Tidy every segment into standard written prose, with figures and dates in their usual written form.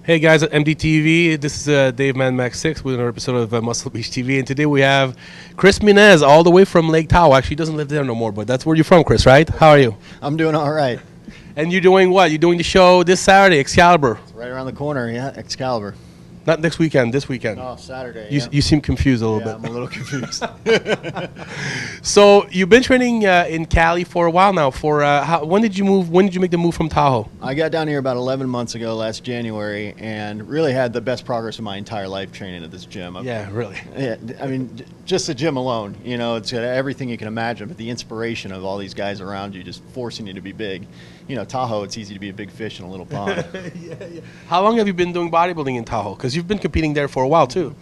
Hey guys at MDTV, this is Dave Man Max 6 with another episode of Muscle Beach TV, and today we have Chris Minez all the way from Lake Tahoe. Actually, he doesn't live there no more, but that's where you're from, Chris, right? How are you? I'm doing all right. And you're doing what? You're doing the show this Saturday, Excalibur. It's right around the corner, yeah, Excalibur. Not next weekend, this weekend. Oh, Saturday. You seem confused a little Yeah, bit. I'm a little confused. So you've been training in Cali for a while now. When did you move? When did you make the move from Tahoe? I got down here about 11 months ago, last January, and really had the best progress of my entire life training at this gym. Yeah, really. Yeah, I mean, just the gym alone, you know, it's got everything you can imagine, but the inspiration of all these guys around you just forcing you to be big. You know, Tahoe, it's easy to be a big fish in a little pond. Yeah. How long have you been doing bodybuilding in Tahoe? Because you've been competing there for a while too.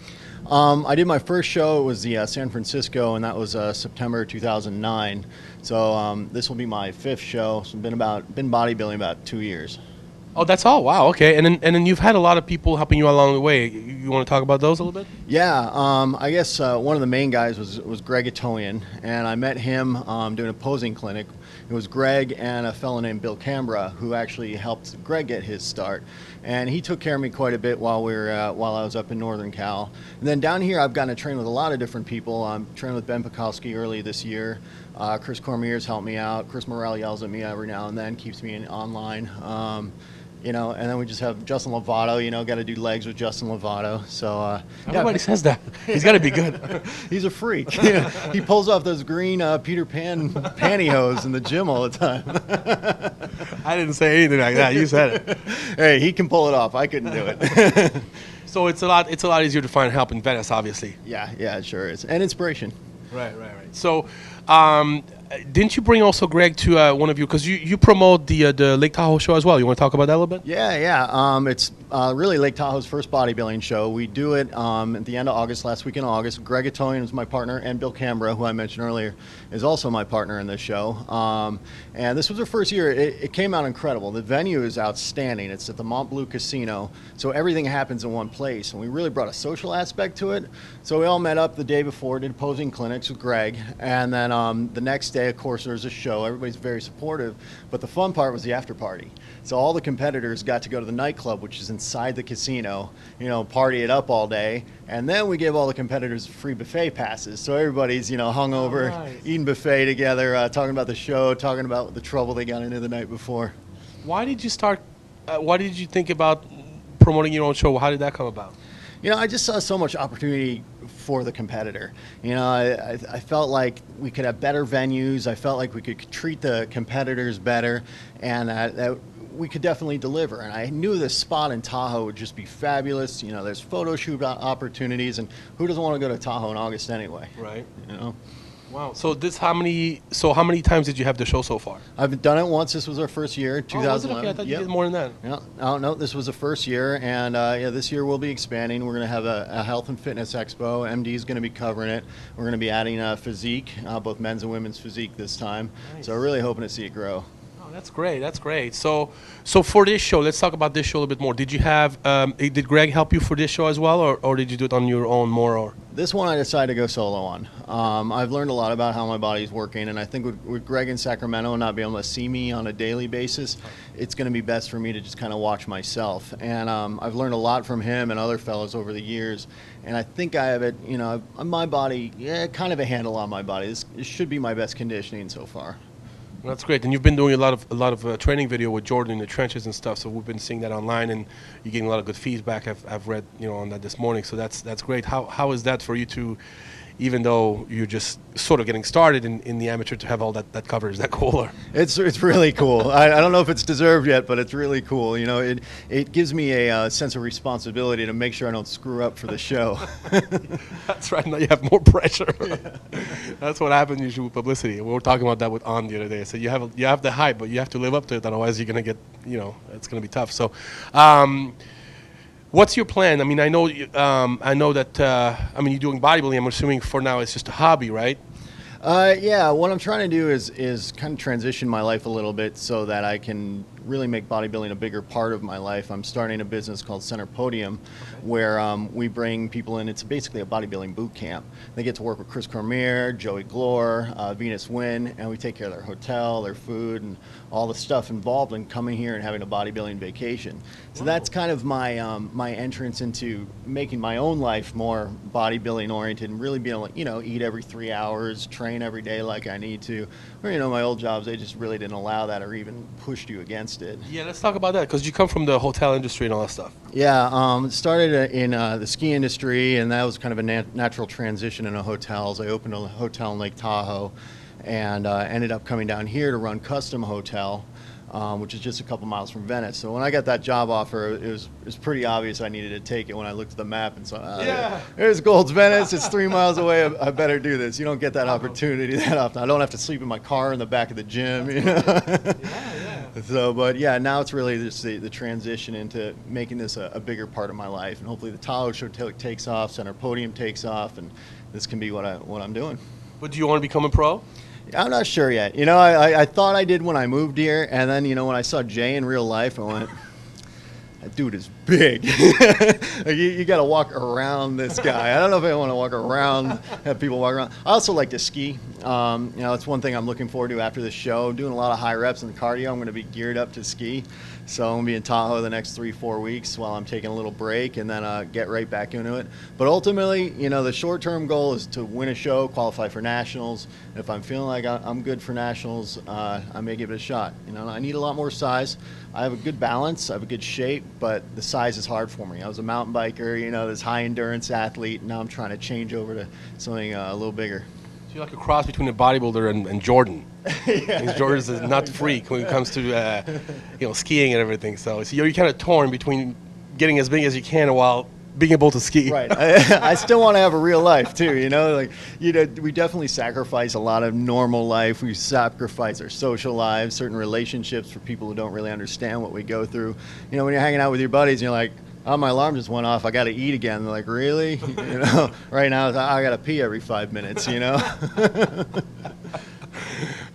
I did my first show. It was the San Francisco, and that was September 2009. So this will be my fifth show. So I've been bodybuilding about 2 years. Oh, that's all. Wow. Okay. And then you've had a lot of people helping you along the way. You want to talk about those a little bit? Yeah. I guess one of the main guys was Greg Atolian, and I met him doing a posing clinic. It was Greg and a fellow named Bill Cambra who actually helped Greg get his start, and he took care of me quite a bit while I was up in Northern Cal. And then down here, I've gotten to train with a lot of different people. I'm training with Ben Pekowski early this year. Chris Cormier's helped me out. Chris Morrell yells at me every now and then, keeps me online. You know, and then we just have Justin Lovato, you know, got to do legs with Justin Lovato. So Everybody says that. He's got to be good. He's a freak. He pulls off those green Peter Pan pantyhose in the gym all the time. I didn't say anything like that. You said it. Hey, he can pull it off. I couldn't do it. So it's a lot easier to find help in Venice, obviously. Yeah, it sure is. And inspiration. Right. So, didn't you bring also Greg to one of you? Because you promote the Lake Tahoe show as well. You want to talk about that a little bit? Yeah. It's really Lake Tahoe's first bodybuilding show. We do it at the end of August, last week in August. Greg Atolian is my partner, and Bill Cambra, who I mentioned earlier, is also my partner in this show. And this was our first year. It came out incredible. The venue is outstanding. It's at the Mont Bleu Casino, so everything happens in one place. And we really brought a social aspect to it. So we all met up the day before, did posing clinics with Greg, and then the next day, of course, there's a show. Everybody's very supportive, but the fun part was the after party. So all the competitors got to go to the nightclub, which is inside the casino, you know, party it up all day, and then we gave all the competitors free buffet passes. So everybody's, you know, hungover, eating buffet together, talking about the show, talking about the trouble they got into the night before. Why did you start? Why did you think about promoting your own show? How did that come about? You know, I just saw so much opportunity for the competitor. You know, I felt like we could have better venues. I felt like we could treat the competitors better, and that we could definitely deliver. And I knew this spot in Tahoe would just be fabulous. You know, there's photo shoot opportunities, and who doesn't want to go to Tahoe in August anyway? Right. You know. Wow. So how many times did you have the show so far? I've done it once. This was our first year, 2011. Okay. I thought you did more than that. Yeah. No, this was the first year, and this year we'll be expanding. We're going to have a health and fitness expo. MD is going to be covering it. We're going to be adding physique, both men's and women's physique this time. Nice. So we're really hoping to see it grow. Oh, that's great. So for this show, let's talk about this show a little bit more. Did you have did Greg help you for this show as well, or did you do it on your own more? Or this one I decided to go solo on. I've learned a lot about how my body's working, and I think with Greg in Sacramento not being able to see me on a daily basis, it's going to be best for me to just kind of watch myself. And I've learned a lot from him and other fellows over the years, and I think I have it, you know, my body, kind of a handle on my body. This should be my best conditioning so far. That's great, and you've been doing a lot of training video with Jordan in the trenches and stuff. So we've been seeing that online, and you're getting a lot of good feedback. I've read, you know, on that this morning. So that's great. How is that for you to, even though you're just sort of getting started in the amateur, to have all that coverage? Is that cool? Or? It's really cool. I don't know if it's deserved yet, but it's really cool. You know, it gives me a sense of responsibility to make sure I don't screw up for the show. That's right. Now you have more pressure. Yeah. That's what happens usually with publicity. We were talking about that with On the other day. So you have the hype, but you have to live up to it. Otherwise, you're gonna get, you know, it's gonna be tough. So. What's your plan? I mean, I know that. I mean, you're doing bodybuilding. I'm assuming for now it's just a hobby, right? Yeah. What I'm trying to do is kind of transition my life a little bit so that I can really make bodybuilding a bigger part of my life, I'm starting a business called Center Podium, where we bring people in. It's basically a bodybuilding boot camp. They get to work with Chris Cormier, Joey Glore, Venus Wynn, and we take care of their hotel, their food, and all the stuff involved in coming here and having a bodybuilding vacation. So that's kind of my my entrance into making my own life more bodybuilding oriented and really being able to, eat every 3 hours, train every day like I need to. Or, my old jobs, they just really didn't allow that or even pushed you against it. Yeah, let's talk about that, because you come from the hotel industry and all that stuff. Yeah, started in the ski industry, and that was kind of a natural transition into hotels. I opened a hotel in Lake Tahoe and ended up coming down here to run Custom Hotel, which is just a couple miles from Venice. So when I got that job offer, it was pretty obvious I needed to take it when I looked at the map and saw, there's Gold's Venice. It's 3 miles away. I better do this. You don't get that opportunity that often. I don't have to sleep in my car in the back of the gym. So, but yeah, now it's really just the transition into making this a bigger part of my life, and hopefully the Tahoe show takes off, Center Podium takes off, and this can be what I'm doing. But do you want to become a pro? I'm not sure yet. I thought I did when I moved here, and then, when I saw Jay in real life, I went, that dude is big. Like, you got to walk around this guy. I don't know if I want to walk around, have people walk around. I also like to ski. It's one thing I'm looking forward to after the show. Doing a lot of high reps and cardio. I'm going to be geared up to ski. So I'm going to be in Tahoe the next 3-4 weeks while I'm taking a little break, and then get right back into it. But ultimately, the short-term goal is to win a show, qualify for nationals. And if I'm feeling like I'm good for nationals, I may give it a shot. I need a lot more size. I have a good balance. I have a good shape, but the size is hard for me. I was a mountain biker, this high-endurance athlete. And now I'm trying to change over to something a little bigger. So you're like a cross between a bodybuilder and Jordan. Jordan's a nut freak when it comes to skiing and everything. So you're kind of torn between getting as big as you can while being able to ski. Right. I still want to have a real life too. We definitely sacrifice a lot of normal life. We sacrifice our social lives, certain relationships for people who don't really understand what we go through. When you're hanging out with your buddies, and you're like, oh, my alarm just went off. I got to eat again. They're like, really? Right now I got to pee every 5 minutes.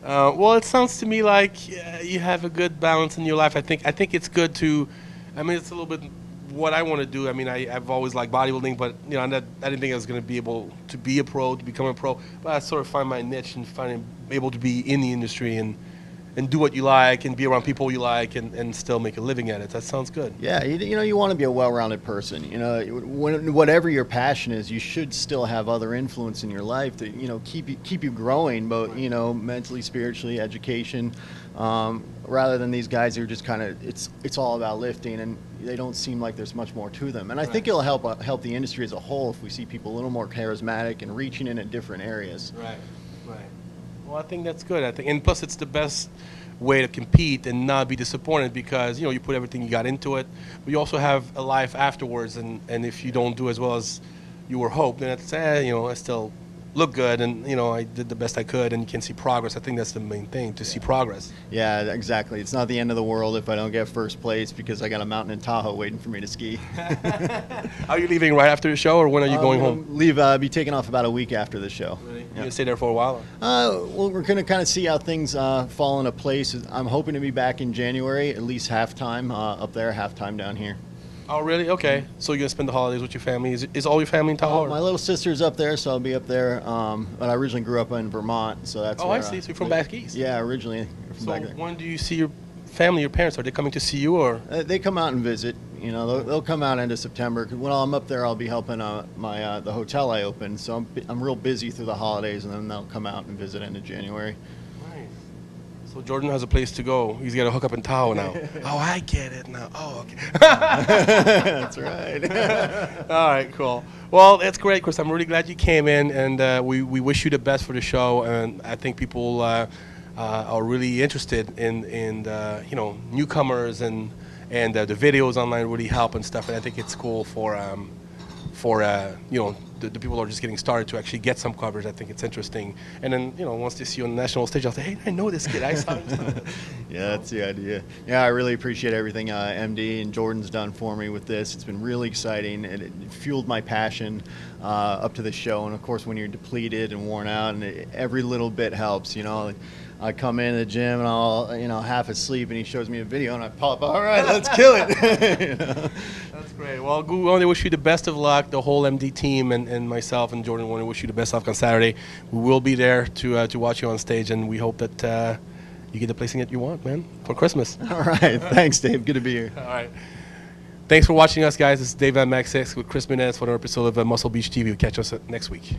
Well, it sounds to me like you have a good balance in your life. I think it's good to. It's a little bit what I want to do. I've always liked bodybuilding, but I didn't think I was going to be able to be a pro, to become a pro. But I sort of find my niche and finding able to be in the industry and do what you like and be around people you like and still make a living at it. That sounds good. Yeah, you want to be a well-rounded person. Whatever your passion is, you should still have other influence in your life to keep you growing, both mentally, spiritually, education. Rather than these guys who are just kind of it's all about lifting, and they don't seem like there's much more to them. And I think it'll help the industry as a whole if we see people a little more charismatic and reaching in at different areas. Right. Well, I think that's good. And plus, it's the best way to compete and not be disappointed because you put everything you got into it, but you also have a life afterwards. And if you don't do as well as you were hoped, then it's I still look good, and I did the best I could, and you can see progress. I think that's the main thing, to see progress. Yeah, exactly. It's not the end of the world if I don't get first place because I got a mountain in Tahoe waiting for me to ski. Are you leaving right after the show, or when are you going home? Be taking off about a week after the show. Really? You gonna stay there for a while? Well, we're going to kind of see how things fall into place. I'm hoping to be back in January, at least halftime up there, halftime down here. Oh, really? Okay. So you're going to spend the holidays with your family. Is all your family in Tahoe? My little sister's up there, so I'll be up there. But I originally grew up in Vermont, so that's where, I see. So you're from back east? Yeah, originally from back there. When do you see your family, your parents? Are they coming to see you, or? They come out and visit. They'll come out end of September. When I'm up there, I'll be helping the hotel I opened. So I'm real busy through the holidays, and then they'll come out and visit end of January. So Jordan has a place to go. He's got to hook up in Tahoe now. Oh, I get it now. Oh, okay. That's right. All right, cool. Well, that's great, Chris. I'm really glad you came in, and we wish you the best for the show. And I think people are really interested in newcomers, and the videos online really help and stuff. And I think it's cool for the people who are just getting started to actually get some coverage. I think it's interesting. And then, once they see you on the national stage, I'll say, hey, I know this kid. I saw him. Yeah, that's the idea. Yeah, I really appreciate everything MD and Jordan's done for me with this. It's been really exciting, and it fueled my passion up to the show. And, of course, when you're depleted and worn out, and every little bit helps, I come in the gym and I'll, half asleep, and he shows me a video, and I pop, all right, let's kill it. That's great. Well, we want to wish you the best of luck, the whole MD team, and myself and Jordan want to wish you the best of luck on Saturday. We will be there to watch you on stage, and we hope that you get the placing that you want, man, for Christmas. All right. Thanks, Dave. Good to be here. All right. Thanks for watching us, guys. This is Dave Van Max 6 with Chris Menez for another episode of Muscle Beach TV. We'll catch us next week.